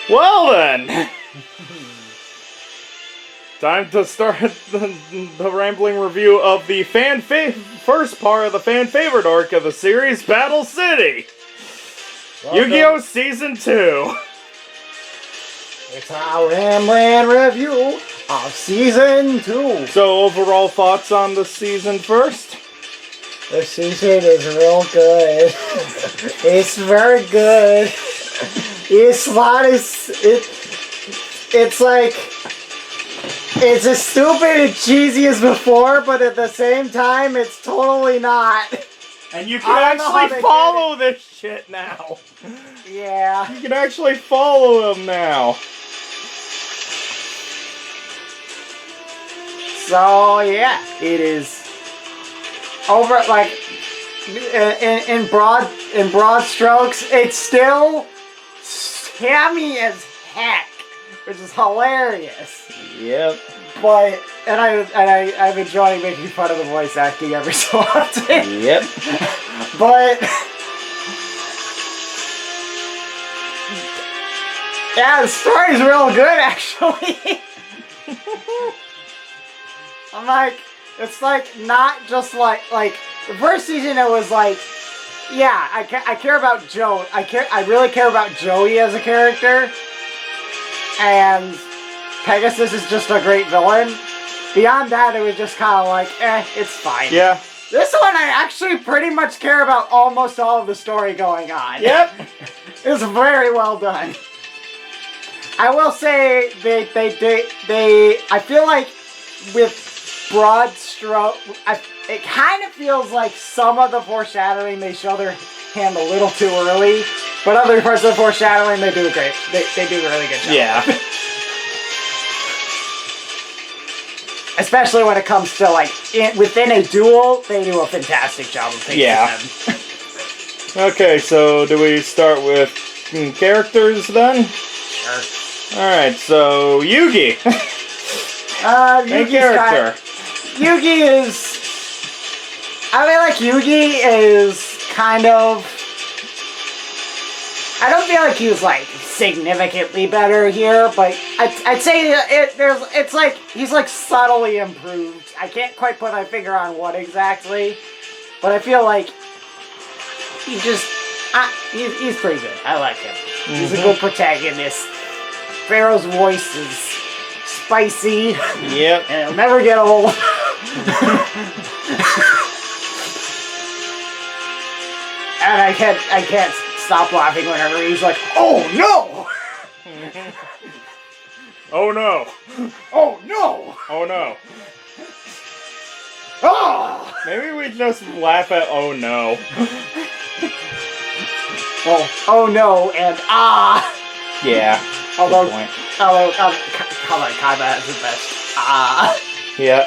Well then, time to start the rambling review of the first part of the fan favorite arc of the series, Battle City. Yu-Gi-Oh! Season 2. It's our rambling review of Season 2. So overall thoughts on the season first? The season is real good. It's very good. It's not as... It's like... It's as stupid and cheesy as before, but at the same time, it's totally not. And you can actually follow this shit now. Yeah. You can actually follow them now. So, yeah, it is over, like, in broad strokes, it's still scammy as heck, which is hilarious. Yep. But, and I'm enjoying making fun of the voice acting every so often. Yep. But, yeah, the story's real good, actually. I'm like, it's like, not just like, the first season it was like, yeah, I care about Joe, I really care about Joey as a character, and Pegasus is just a great villain. Beyond that, it was just kind of like, it's fine. Yeah. This one, I actually pretty much care about almost all of the story going on. Yep. It's very well done. I will say, they I feel like with broad stroke, it kind of feels like some of the foreshadowing they show their hand a little too early, but other parts of the foreshadowing they do great. They do a really good job. Yeah. Especially when it comes to like within a duel, they do a fantastic job of picking them. Okay, so do we start with characters then? Sure. All right, so Yugi. Main character. Yugi is... I mean, like, Yugi is kind of... I don't feel like he's, like, significantly better here, but I'd say it's like, he's, like, subtly improved. I can't quite put my finger on what exactly, but I feel like he just... he's pretty good. I like him. He's a good protagonist. Pharaoh's voice is spicy. Yep. And it'll never get old. And I can't stop laughing whenever he's like, "Oh no! Oh no! Oh no! Oh no!" Oh! Maybe we just laugh at "oh no." Well, oh no and ah! Yeah. Although Kaiba has the best ah. Yeah.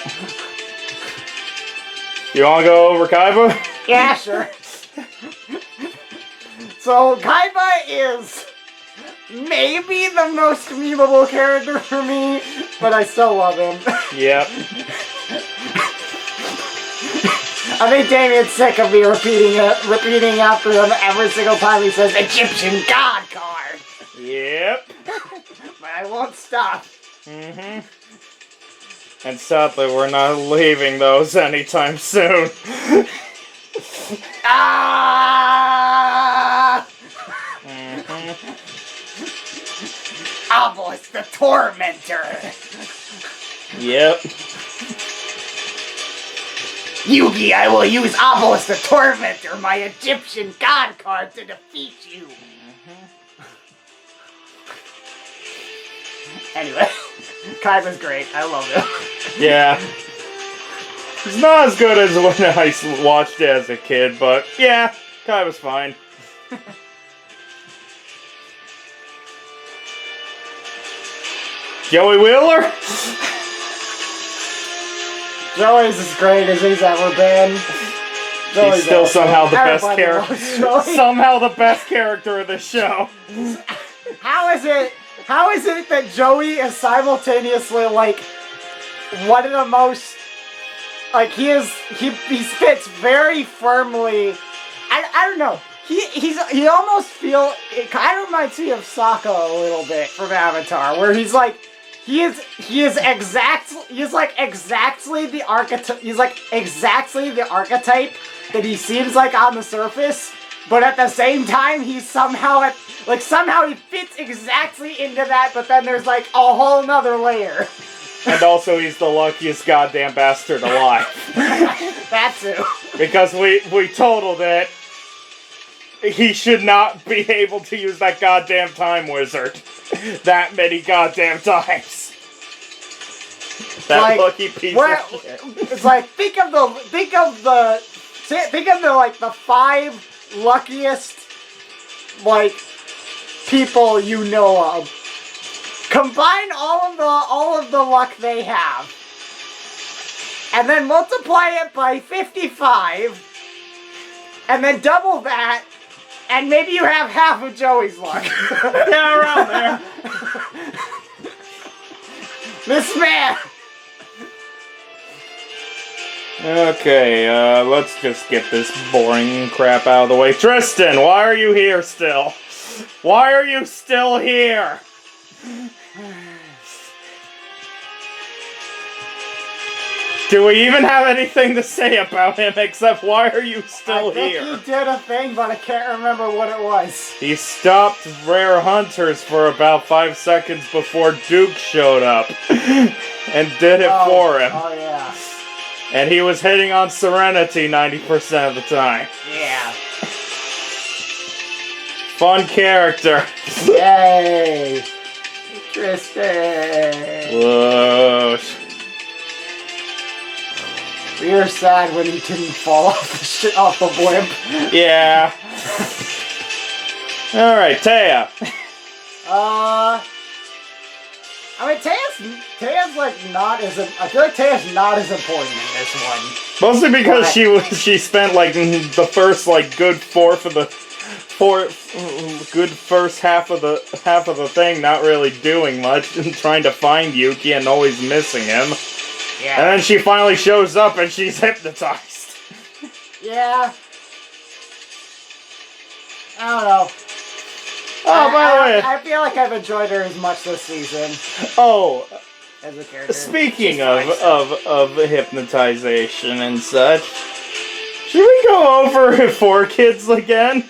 You wanna go over Kaiba? Yeah, sure. So, Kaiba is maybe the most memeable character for me, but I still love him. Yep. I think Damion's sick of me repeating after him every single time he says Egyptian God card. Yep. But I won't stop. Mm-hmm. And sadly, we're not leaving those anytime soon. Ah! Obelisk the Tormentor! Yep. Yugi, I will use Obelisk the Tormentor, my Egyptian god card, to defeat you! Anyway, Kaiba's great. I love him. Yeah. It's not as good as when I watched it as a kid, but yeah, Kaiba's fine. Joey Wheeler? Joey's as great as he's ever been. He's still somehow the best character. Joey. Somehow the best character of the show. How is it that Joey is simultaneously like one of the most like he fits very firmly. I don't know. he almost it kind of reminds me of Sokka a little bit from Avatar, where he's like exactly the archetype that he seems like on the surface, but at the same time he's somehow he fits exactly into that, but then there's like a whole nother layer. And also he's the luckiest goddamn bastard alive. That too. Because we totaled it. He should not be able to use that goddamn time wizard that many goddamn times. That like, lucky piece of shit. It's like think of the like the 5 luckiest like people you know of. Combine all of the luck they have, and then multiply it by 55, and then double that, and maybe you have half of Joey's luck. Yeah, around there. This man. Okay, let's just get this boring crap out of the way. Tristan, why are you here still? Why are you still here? Do we even have anything to say about him except why are you still here? I think he did a thing, but I can't remember what it was. He stopped rare hunters for about 5 seconds before Duke showed up and did it for him. Oh yeah. And he was hitting on Serenity 90% of the time. Yeah. Fun character. Yay. Tristan. Whoa. We were sad when he didn't fall off the blimp. Yeah. Alright, Taya. I mean, Taya's like not as... I feel like Taya's not as important in this one. Mostly because she spent like the first like good first half of the thing not really doing much and trying to find Yuki and always missing him. Yeah. And then she finally shows up and she's hypnotized. Yeah. I don't know. Oh, by the way, I feel like I've enjoyed her as much this season. Oh, as a character. Speaking of hypnotization and such, should we go over 4Kids again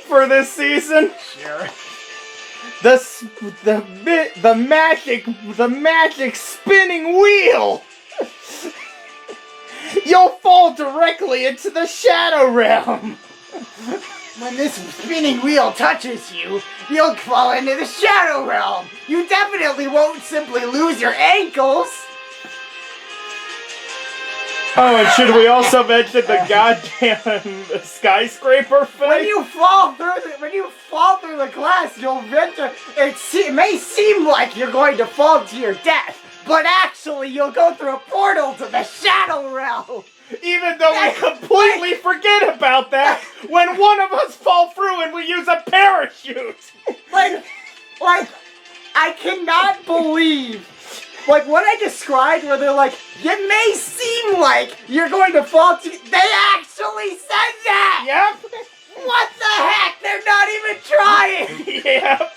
for this season? Sure. The magic spinning wheel. You'll fall directly into the shadow realm. When this spinning wheel touches you, you'll fall into the shadow realm. You definitely won't simply lose your ankles. Oh, and should we also mention the goddamn skyscraper thing? When you fall through the glass, you'll enter. It may seem like you're going to fall to your death, but actually you'll go through a portal to the shadow realm. Even though we completely forget about that when one of us fall through and we use a parachute. Like, I cannot believe, like, what I described where they're like, it may seem like you're going to fall to... They actually said that! Yep. What the heck? They're not even trying! Yep.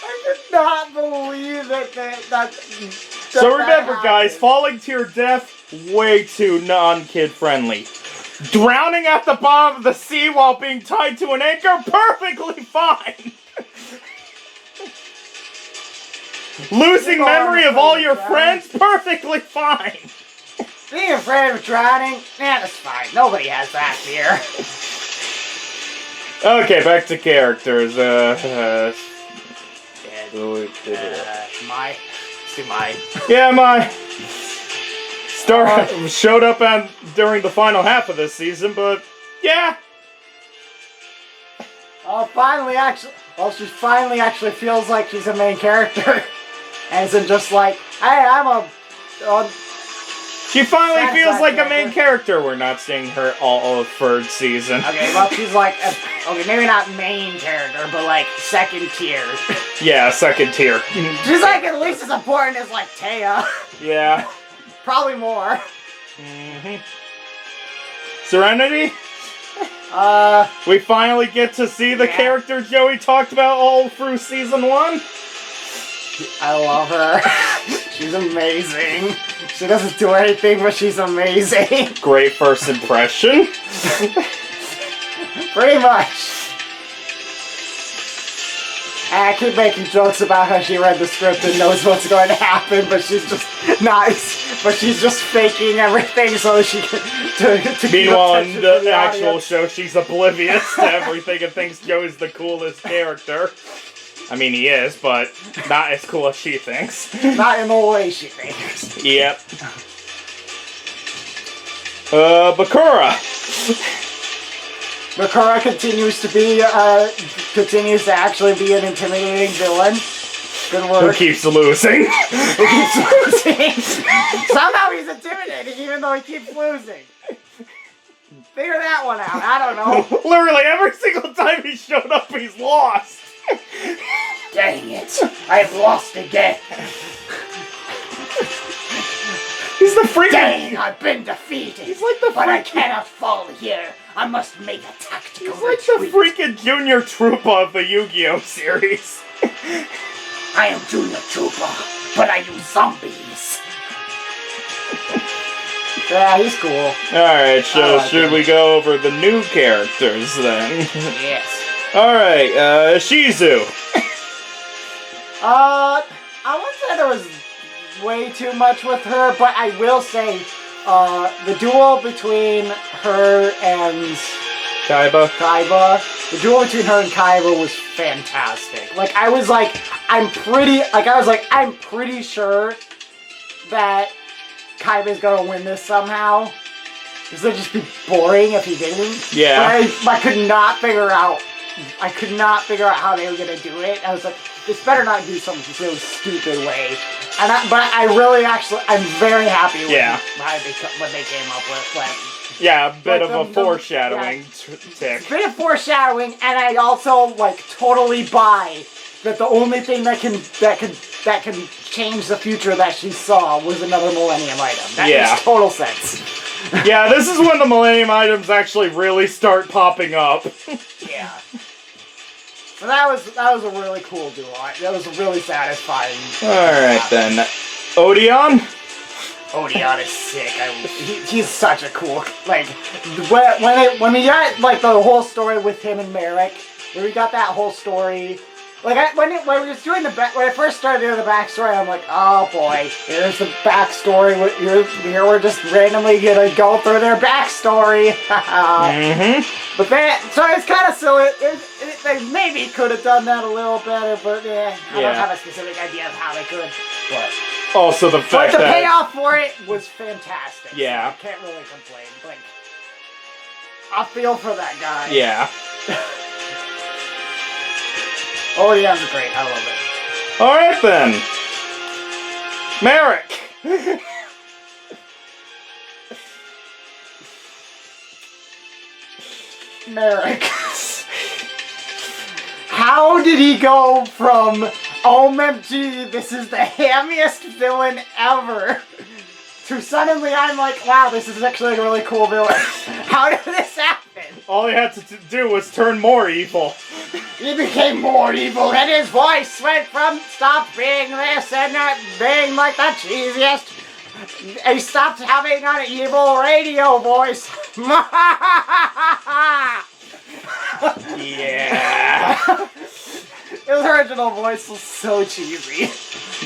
I could not believe that So remember, guys, falling to your death, way too non-kid friendly. Drowning at the bottom of the sea while being tied to an anchor, perfectly fine. Losing memory of all your friends, perfectly fine. Being afraid of drowning, that's fine. Nobody has that fear. Okay, back to characters. Mai. Yeah, Mai. Showed up during the final half of this season, but yeah. She finally actually feels like she's a main character. And isn't just like, hey, I'm a... She finally feels like a main character. We're not seeing her all of third season. Okay, well, she's like, okay, maybe not main character, but like second tier. Yeah, second tier. She's like at least as important as like Taya. Yeah. Probably more. Mm-hmm. Serenity? We finally get to see the character Joey talked about all through season 1. I love her. She's amazing. She doesn't do anything, but she's amazing. Great first impression. Pretty much. I keep making jokes about how she read the script and knows what's going to happen, but she's just nice. But she's just faking everything so she can. To Meanwhile, in the actual show, she's oblivious to everything and thinks Joey's the coolest character. I mean, he is, but not as cool as she thinks. Not in the way she thinks. Yep. Bakura. Bakura continues to actually be an intimidating villain. Good work. Who keeps losing. Who keeps losing. Somehow he's intimidating even though he keeps losing. Figure that one out. I don't know. Literally every single time he showed up, he's lost. Dang it. I've lost again. He's the freaking... Dang, I've been defeated. He's like the But I cannot fall here. I must make a tactical retreat. He's like the freaking Junior Troopa of the Yu-Gi-Oh! Series. I am Junior Troopa, but I use zombies. Yeah, he's cool. Alright, so should we go over the new characters then? Yes. Alright, Shizu. I wouldn't say there was way too much with her, but I will say, the duel between her and Kaiba, the duel between her and Kaiba was fantastic. I'm pretty sure that Kaiba's gonna win this somehow. This would just be boring if he didn't. Yeah. But I could not figure out how they were gonna do it. I was like, this better not do some really stupid way. I'm very happy with what they came up with. Yeah, a bit of a foreshadowing tick. A bit of foreshadowing, and I also totally buy that the only thing that can change the future that she saw was another Millennium item. That makes total sense. Yeah, this is when the Millennium items actually really start popping up. Yeah. So that was a really cool duel. That was really satisfying. Alright then. Odeon? Odeon is sick. He's such a cool, when we got the whole story with him and Merrick, when we got that whole story, when I first started doing the backstory, I'm like, oh boy, here's the backstory. Here we're just randomly gonna go through their backstory. But so it's kind of silly. They maybe could have done that a little better, but I don't have a specific idea of how they could. But also the fact the payoff for it was fantastic. Yeah. So I can't really complain. I feel for that guy. Yeah. Oh, yeah, that's great. I love it. Alright then. Merrick. Merrick. How did he go from OMG, this is the hammiest villain ever, to suddenly I'm like, wow, this is actually a really cool villain. How did this happen? All he had to do was turn more evil. He became more evil, and his voice went from stop being this and not being like the cheesiest. He stopped having an evil radio voice. Yeah. His original voice was so cheesy.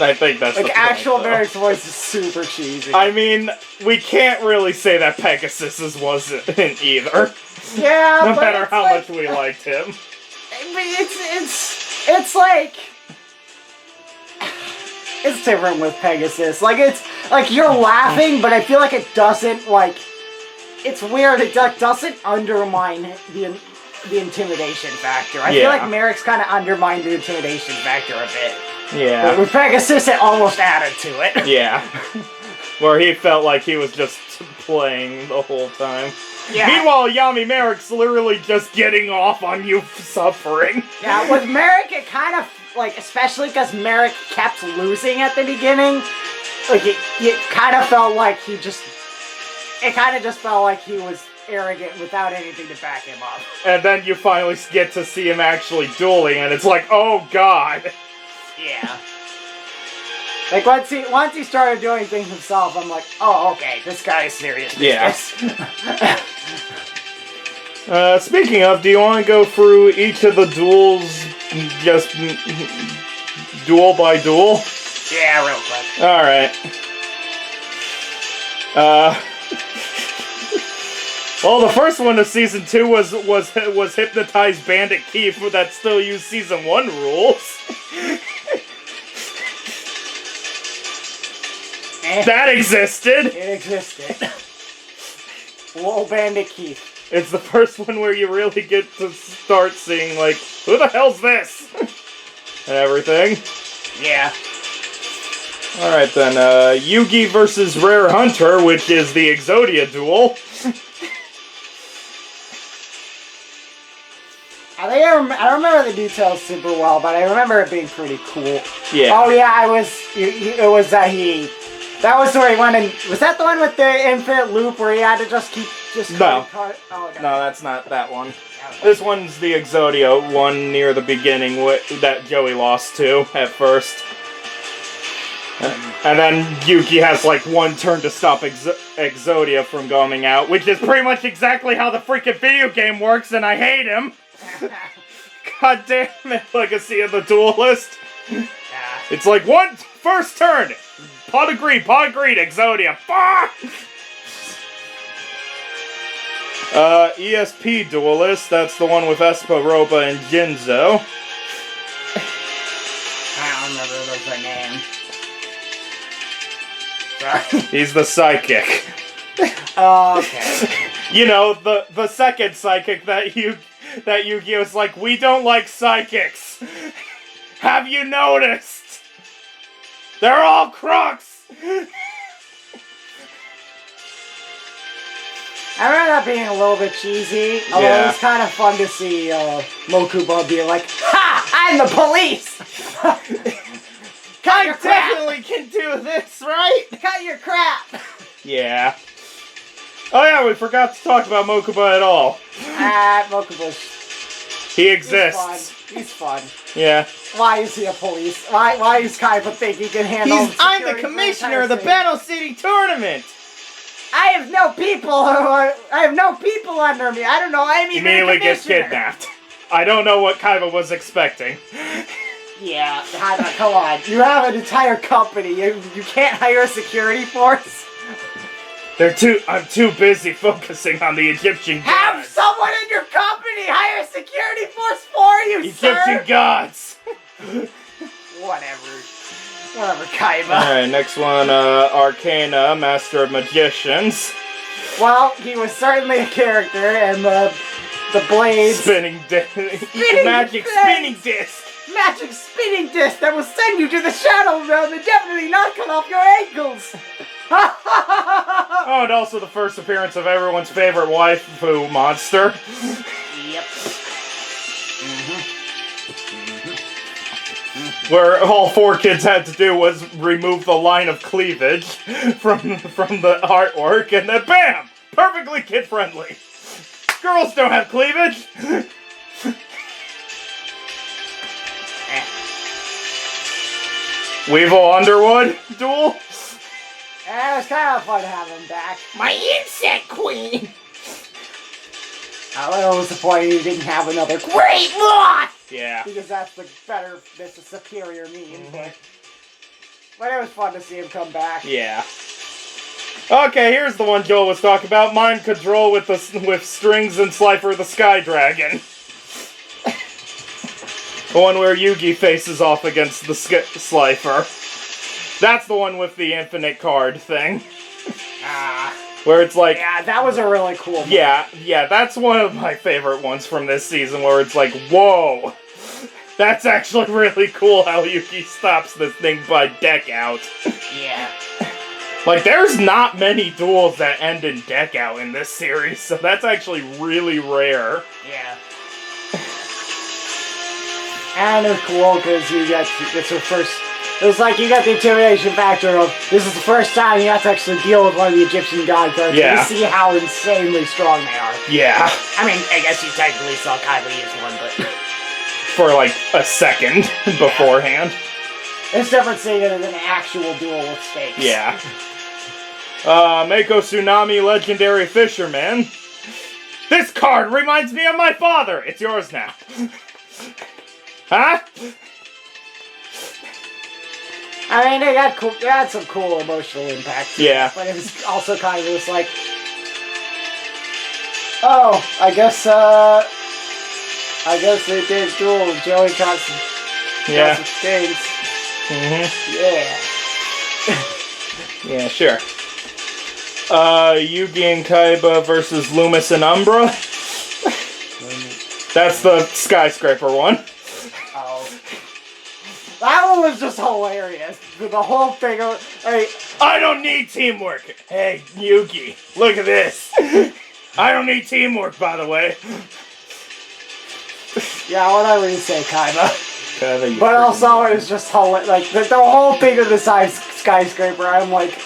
I think that's actual Merrick's voice is super cheesy. I mean, we can't really say that Pegasus's wasn't either. Yeah, no matter how much we liked him. It's different with Pegasus. You're laughing, but I feel like it doesn't it's weird. It doesn't undermine the intimidation factor. I feel like Merrick's kind of undermined the intimidation factor a bit. Yeah. But with Pegasus, it almost added to it. Yeah. Where he felt like he was just playing the whole time. Yeah. Meanwhile, Yami Merrick's literally just getting off on you suffering. Yeah, with Merrick, it kind of, especially because Merrick kept losing at the beginning, it kind of felt like he just... It kind of just felt like he was arrogant without anything to back him up. And then you finally get to see him actually dueling, and it's like, oh god. Yeah. Like, once he started doing things himself, I'm like, oh, okay, this guy is serious. Yeah. Speaking of, do you want to go through each of the duels, just duel by duel? Yeah, real quick. Alright. Well, the first one of Season 2 was Hypnotized Bandit Keith that still used Season 1 rules. That existed! It existed. Lol Bandit Keith. It's the first one where you really get to start seeing, like, who the hell's this? And everything. Yeah. Alright then, Yugi versus Rare Hunter, which is the Exodia duel. I don't remember the details super well, but I remember it being pretty cool. Yeah. Oh yeah, it was that was where he went in. Was that the one with the infinite loop where he had to just keep No. Oh, okay. No, that's not that one. This one's the Exodia one near the beginning that Joey lost to at first. And then Yuki has like one turn to stop Exodia from going out, which is pretty much exactly how the freaking video game works, and I hate him. God damn it, Legacy of the Duelist. It's like first turn. Pot agreed, Exodia. Fuck! ESP Duelist, that's the one with Esparoba and Jinzo. I don't remember those names. Sorry. He's the psychic. Okay. You know, the second psychic that Yu-Gi-Oh's like, we don't like psychics. Have you noticed? They're all crooks! I remember that being a little bit cheesy, although it was kind of fun to see Mokuba be like, ha! I'm the police! I definitely can do this, right? Cut your crap! Yeah. Oh yeah, we forgot to talk about Mokuba at all. Mokuba's... He exists. He's fun. Yeah. Why is he a police? Why is Kaiba think he can handle I'm the commissioner of the Battle City Tournament! I have no people under me. I don't know. I'm even Immediately gets kidnapped. I don't know what Kaiba was expecting. Yeah, Kaiba, come on. You have an entire company. You can't hire a security force. I'm too busy focusing on the Egyptian gods. Have someone in your company hire a security force for you, Egyptian gods. Whatever, Kaiba. Alright, next one, Arcana, Master of Magicians. Well, he was certainly a character, and the blades... Spinning disc. Magic spinning disc. Magic spinning disc that will send you to the Shadow Realm and definitely not cut off your ankles. Oh, and also the first appearance of everyone's favorite waifu monster. Yep. Where all 4 kids had to do was remove the line of cleavage from the artwork, and then BAM! Perfectly kid-friendly. Girls don't have cleavage. Weevil Underwood duel. Yeah, it was kind of fun to have him back. My insect queen. A little disappointed he didn't have another great loss. Yeah. Because that's the superior meme. But it was fun to see him come back. Yeah. Okay, here's the one Joel was talking about. Mind control with strings and Slifer the Sky Dragon. The one where Yugi faces off against the Slifer. That's the one with the infinite card thing. Where it's like... Yeah, that was a really cool one. Yeah, that's one of my favorite ones from this season, where it's like, whoa! That's actually really cool how Yuki stops this thing by deck out. Yeah. Like, there's not many duels that end in deck out in this series, so that's actually really rare. Yeah. And it's cool because it's her first It's like you got the intimidation factor of this is the first time you have to actually deal with one of the Egyptian god characters. Yeah. You see how insanely strong they are. Yeah. I mean, I guess you technically saw Kaiba use one, but For like a second beforehand. it's different seeing it in an actual duel with stakes. Yeah. Mako Tsunami Legendary Fisherman. This card reminds me of my father. It's yours now. Huh? I mean, they had some cool emotional impact. Yeah. But it was also kind of just like, oh, I guess they did duel with Joey got some things. Mm-hmm. Yeah. Yeah, sure. Yugi and Kaiba versus Loomis and Umbra. That's the skyscraper one. Oh. That one was just hilarious. The whole thing of, hey, I don't need teamwork. Hey, Yugi, look at this. I don't need teamwork, by the way. Yeah, whatever you say, Kaiba. Kaiba, But also, it was just hilarious. Like, the whole thing of the skyscraper, I'm like,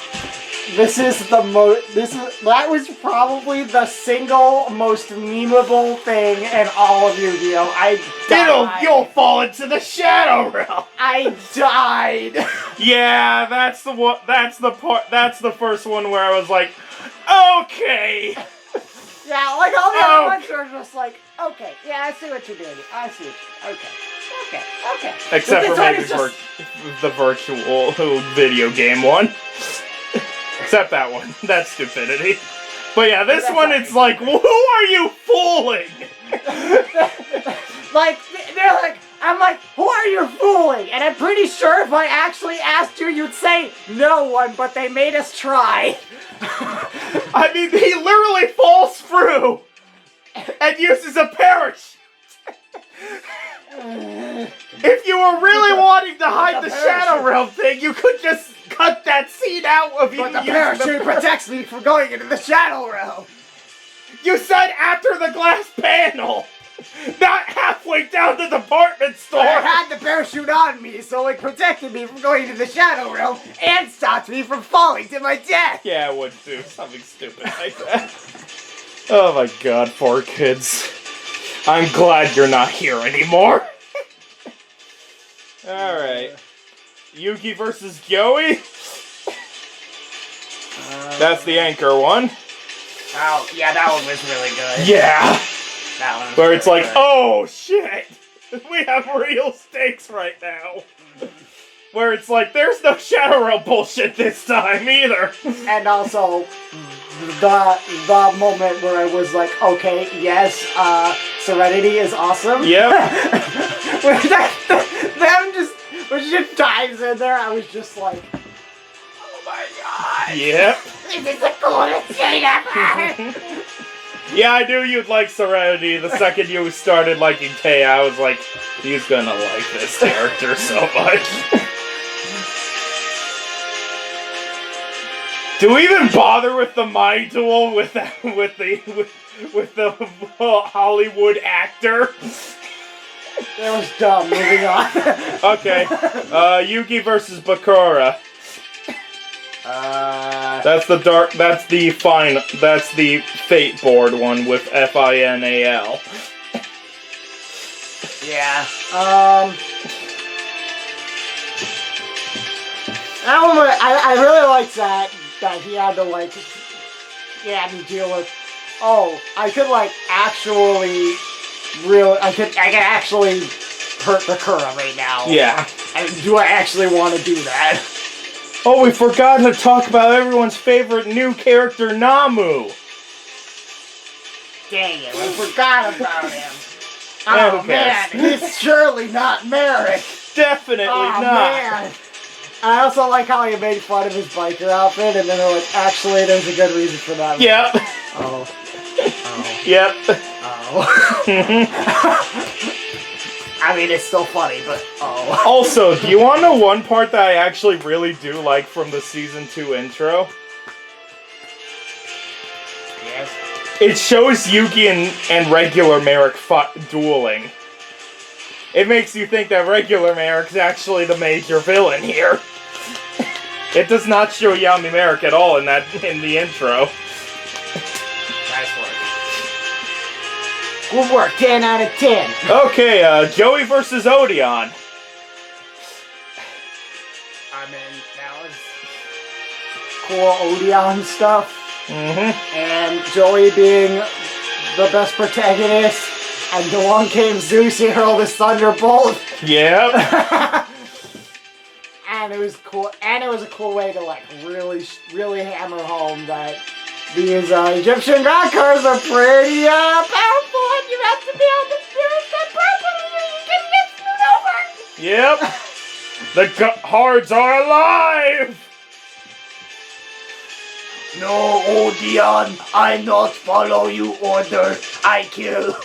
that was probably the single most memeable thing in all of Yu-Gi-Oh! I died. You'll fall into the Shadow Realm. I died. Yeah, that's the first one where I was like, okay. Yeah, like all the other ones are just like, okay, yeah, I see what you're doing. I see what you're okay. Except for maybe just... the virtual video game one. Except that one. That's stupidity. But yeah, this one, it's like, who are you fooling? Like, they're like, I'm like, who are you fooling? And I'm pretty sure if I actually asked you, you'd say no one, but they made us try. I mean, he literally falls through and uses a parachute. If you were really wanting to hide the Shadow Realm thing, you could just cut that scene out of you. But the parachute protects me from going into the Shadow Realm. You said after the glass panel, not halfway down the department store. I had the parachute on me, so it protected me from going into the Shadow Realm and stopped me from falling to my death. Yeah, I would do something stupid like that. Oh my god, poor kids. I'm glad you're not here anymore. Alright. Yugi versus Joey? That's the anchor one. Oh, yeah, that one was really good. Yeah! That one was Where it's like, good. oh shit! We have real stakes right now. Where it's like, there's no Shadow Realm bullshit this time either. And also, the moment where I was like, okay, yes, Serenity is awesome. Yep. When she dives in there, I was just like, oh my god. Yep. This is the coolest thing ever. Yeah, I knew you'd like Serenity. The second you started liking Kay, I was like, he's gonna like this character so much. Do we even bother with the mind duel with the Hollywood actor? That was dumb. Moving on. Okay, Yugi versus Bakura. That's the Fate board one with FINAL. Yeah. That one, I really liked that he had to like, deal with. Oh, I could like actually, I could actually hurt Bakura right now. Yeah. Do I actually want to do that? Oh, we forgot to talk about everyone's favorite new character, Namu. Dang it, I forgot about him. Oh, Oh man, he's surely not Merrick. Definitely Oh not. man. I also like how he made fun of his biker outfit, and then they're like, actually, there's a good reason for that. Yep. Oh. Yep. Oh. I mean, it's still funny, but oh. Also, do you want to know one part that I actually really do like from the Season 2 intro? Yes. It shows Yugi and regular Merrick dueling. it makes you think that regular Merrick's actually the major villain here. It does not show Yami Merrick at all in the intro. Nice work. Good work, 10 out of 10. Okay, Joey versus Odeon. I mean, that was cool Odeon stuff. Mm-hmm. And Joey being the best protagonist. And along came Zeus, he hurled his thunderbolt. Yep. And it was cool. And it was a cool way to, like, really hammer home that these Egyptian god cards are pretty powerful, and you have to be able to use them properly or you can get screwed over. Yep. The cards are alive! No, Odeon, I not follow you order. I kill.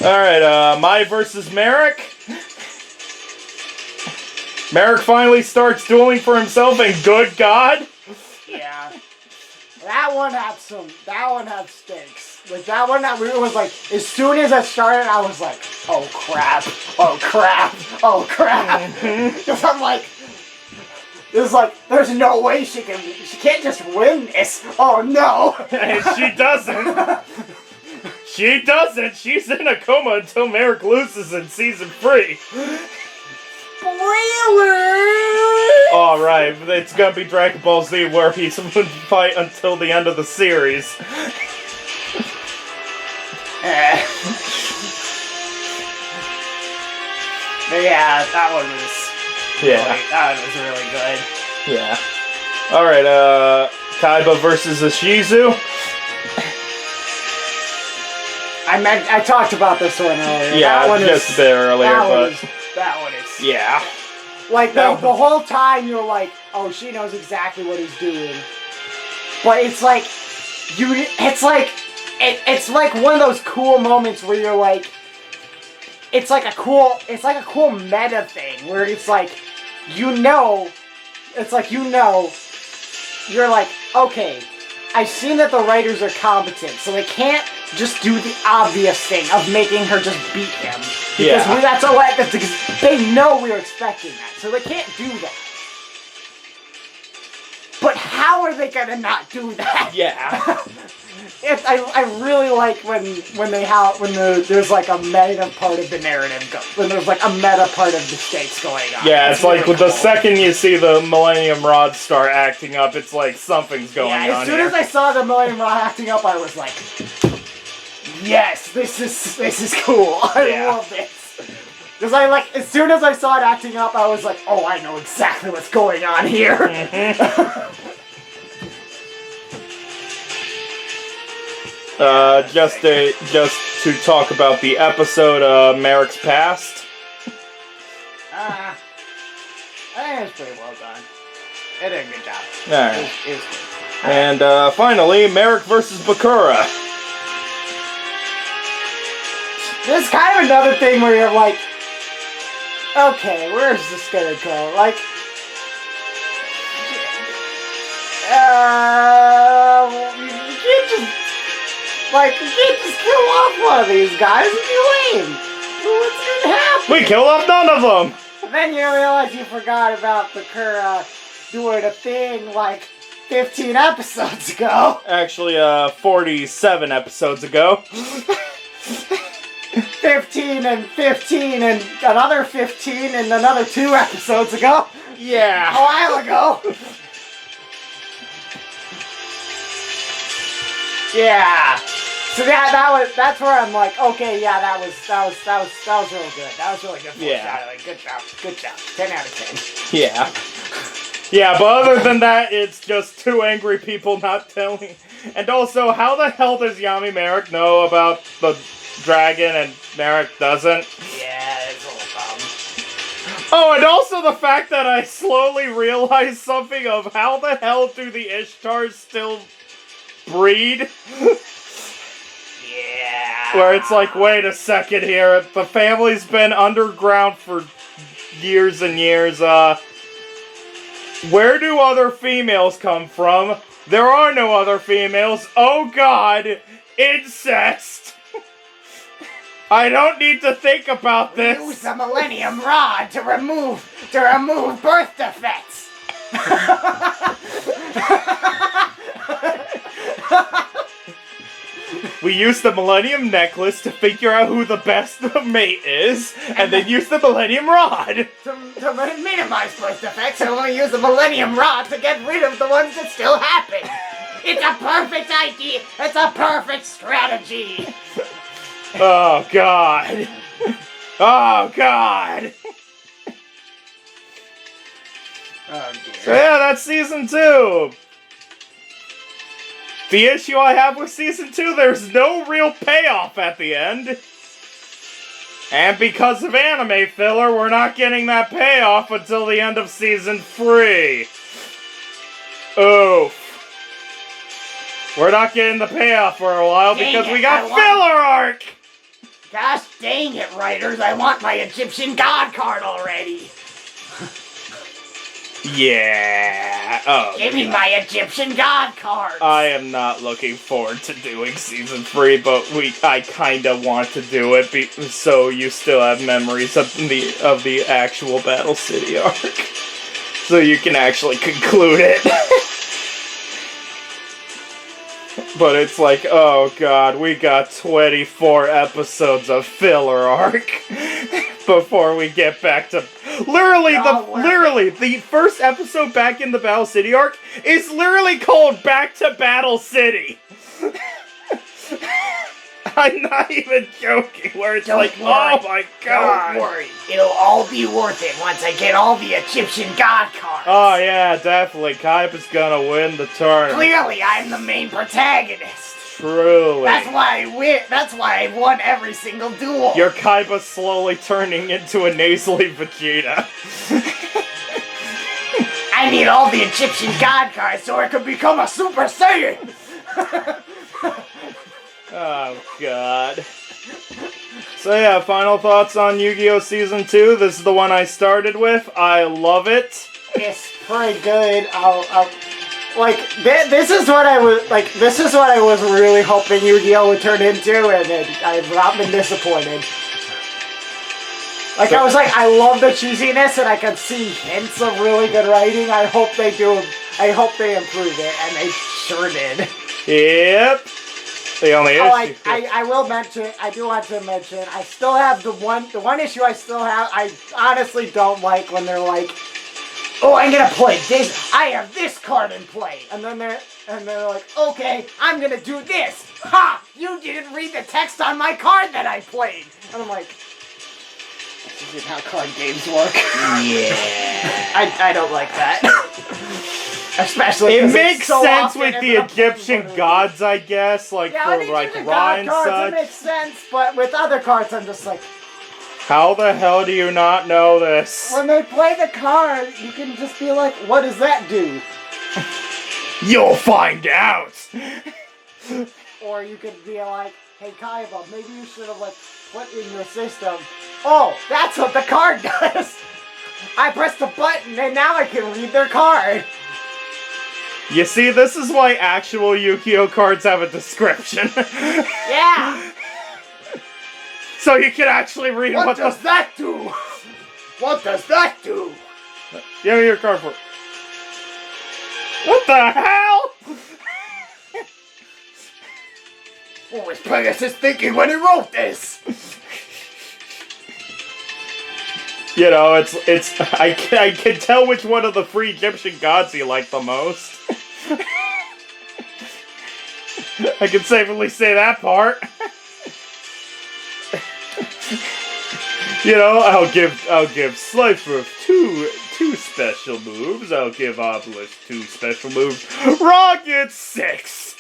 Alright, Mai versus Merrick. Merrick finally starts dueling for himself, and good God. Yeah. That one had stakes. Like, that one, it was like, as soon as I started, I was like, oh crap, oh crap, oh crap. Because I'm like, there's no way she can't just win this. Oh no. And she doesn't. She doesn't. She's in a coma until Merrick loses in season 3. Spoiler! Alright, it's gonna be Dragon Ball Z where he's gonna fight until the end of the series. But yeah, that one was really good. Yeah. Alright, Kaiba versus Ishizu. I talked about this one earlier. Yeah, that one just is, a bit earlier, that one is. Yeah. Like, the whole time you're like, oh, she knows exactly what he's doing. But it's like, it's like one of those cool moments where you're like, it's like a cool meta thing, where it's like, you're like, okay, I've seen that the writers are competent, so they can't just do the obvious thing of making her just beat him. Because they know we were expecting that, so they can't do that. But how are they gonna not do that? Yeah. I really like when there's like a meta part of the narrative when there's like a meta part of the stakes going on. Yeah, it's like really the second you see the Millennium Rod start acting up, it's like something's going on as soon as I saw the Millennium Rod acting up, I was like, yes, this is cool. I love this. Because as soon as I saw it acting up, I was like, oh, I know exactly what's going on here. Mm-hmm. Just to talk about the episode, Merrick's Past. I think it was pretty well done. It did a good job. Alright. It was good. And finally, Merrick versus Bakura. This is kind of another thing where you're like, okay, where's this gonna go? Like, you can't just kill off one of these guys and be lame. What's gonna happen? We killed off none of them! And then you realize you forgot about Bakura doing a thing like 15 episodes ago. Actually, 47 episodes ago. 15 and 15 and another 15 and another 2 episodes ago. Yeah. A while ago. Yeah. So that's where I'm like, okay, yeah, that was real good. That was really good. Yeah. Good job. 10 out of 10. Yeah. Yeah, but other than that, it's just 2 angry people not telling. And also, how the hell does Yami Merrick know about the dragon and Merrick doesn't? Yeah, it's a little problem. Oh, and also the fact that I slowly realized something of how the hell do the Ishtars still breed? Yeah. Where it's like, wait a second here, the family's been underground for years and years, where do other females come from? There are no other females. Oh god, incest! I don't need to think about this. Use the Millennium Rod to remove birth defects. We use the Millennium Necklace to figure out who the best mate is, and then use the Millennium Rod. To minimize birth defects, and we'll use the Millennium Rod to get rid of the ones that still happen. It's a perfect idea. It's a perfect strategy. Oh, God. Oh, God. Oh, dear. So, yeah, that's Season 2. The issue I have with Season 2, there's no real payoff at the end. And because of anime filler, we're not getting that payoff until the end of Season 3. Oof. We're not getting the payoff for a while because we got filler arc! Gosh dang it, writers, I want my Egyptian god card already. Yeah. Oh. Give me my Egyptian god card. I am not looking forward to doing Season 3, but I kinda want to do it so you still have memories of the actual Battle City arc. So you can actually conclude it. But it's like, oh god, we got 24 episodes of filler arc before we get back to... Literally, the first episode back in the Battle City arc is literally called Back to Battle City. I'm not even joking, where it's like, oh my god. Don't worry, it'll all be worth it once I get all the Egyptian god cards. Oh yeah, definitely. Kaiba's gonna win the tournament. Clearly, I'm the main protagonist. Truly. That's why I win. That's why I won every single duel. Your Kaiba slowly turning into a nasally Vegeta. I need all the Egyptian god cards so I can become a Super Saiyan. Oh, God. So yeah, final thoughts on Yu-Gi-Oh! Season 2. This is the one I started with. I love it. It's pretty good. This is what I was really hoping Yu-Gi-Oh! Would turn into, and I've not been disappointed. I was like, I love the cheesiness, and I can see hints of really good writing. I hope they improve it, and they sure did. Yep. The only issue. I do want to mention, I still have the one issue I still have. I honestly don't like when they're like, oh, I'm gonna play this. I have this card in play, and then they're like, okay, I'm gonna do this. Ha! You didn't read the text on my card that I played, and I'm like, this isn't how card games work. Yeah. I don't like that. Especially it makes so sense with the Egyptian gods, I guess, like for like Ra and such. It makes sense, but with other cards, I'm just like, how the hell do you not know this? When they play the card, you can just be like, what does that do? You'll find out. Or you could be like, hey Kaiba, maybe you should have like put in your system. Oh, that's what the card does. I pressed the button and now I can read their card. You see, this is why actual Yu-Gi-Oh! Cards have a description. Yeah! So you can actually read what does that do? What does that do? Give me your card for it. What the hell? What was Pegasus thinking when he wrote this? You know, it's I can tell which one of the free Egyptian gods you like the most. I can safely say that part. You know, I'll give Slifer two special moves. I'll give Obelisk 2 special moves. Ra gets 6.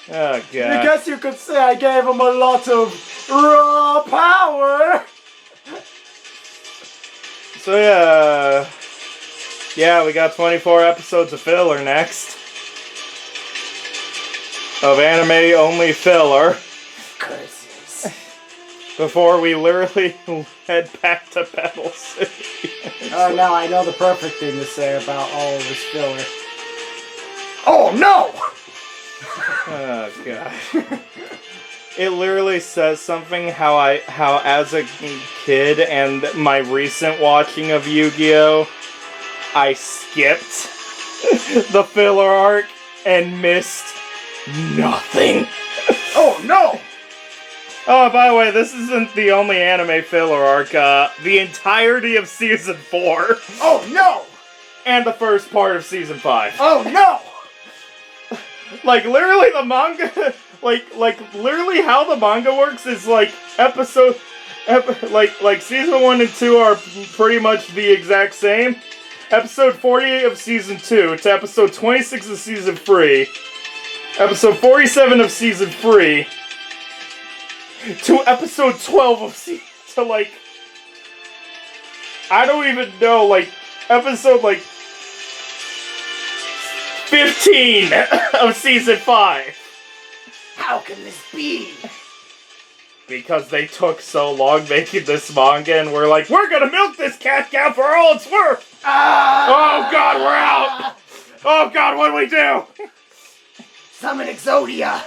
Oh, God. I guess you could say I gave him a lot of raw power. So, yeah, we got 24 episodes of filler next. Of anime-only filler. Curses. Before we literally head back to Battle City. Oh, no, I know the perfect thing to say about all of this filler. Oh, no! Oh god. It literally says something how as a kid and my recent watching of Yu-Gi-Oh! I skipped the filler arc and missed nothing. Oh no! Oh, by the way, this isn't the only anime filler arc. The entirety of Season 4. Oh no! And the first part of Season 5. Oh no! Like, literally the manga... Like, literally how the manga works is, like, like, Season 1 and 2 are pretty much the exact same. Episode 48 of Season 2 to Episode 26 of Season 3. Episode 47 of Season 3. To Episode 12 of Season... To, like... I don't even know, like, Episode, like... 15 of Season 5. How can this be? Because they took so long making this manga and we're like, we're gonna milk this cat cow for all it's worth! Oh god, we're out! Oh god, what do we do? Summon Exodia!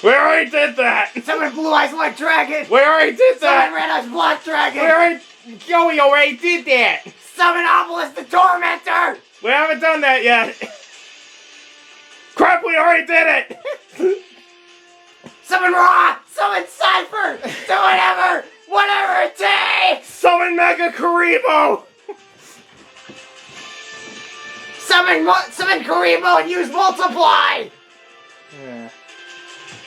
We already did that! Summon Blue Eyes White Dragon! We already did that! Summon Red Eyes Black Dragon! We already did that! Summon Obelisk the Tormentor! We haven't done that yet! Crap, we already did it! Summon Ra! Summon Cypher! Do whatever it takes! Summon Mega Karibo! Summon Karibo and use Multiply! Yeah.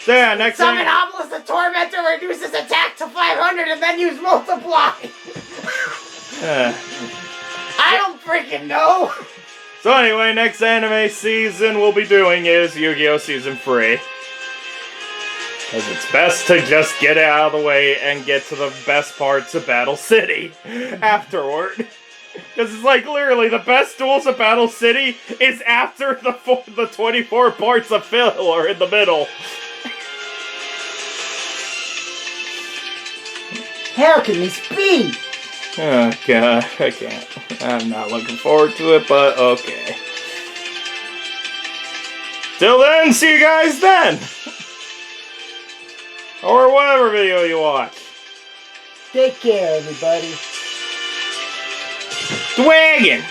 So yeah, next Summon thing... Obelisk the Tormentor, reduces attack to 500 and then use Multiply! I don't freaking know! So anyway, next anime season we'll be doing is Yu-Gi-Oh! Season 3. Because it's best to just get it out of the way and get to the best parts of Battle City afterward. Because it's like literally the best duels of Battle City is after the 24 parts of filler in the middle. How can this be? Oh god, I can't. I'm not looking forward to it, but okay. Till then, see you guys then! Or whatever video you watch. Take care, everybody. Dragon!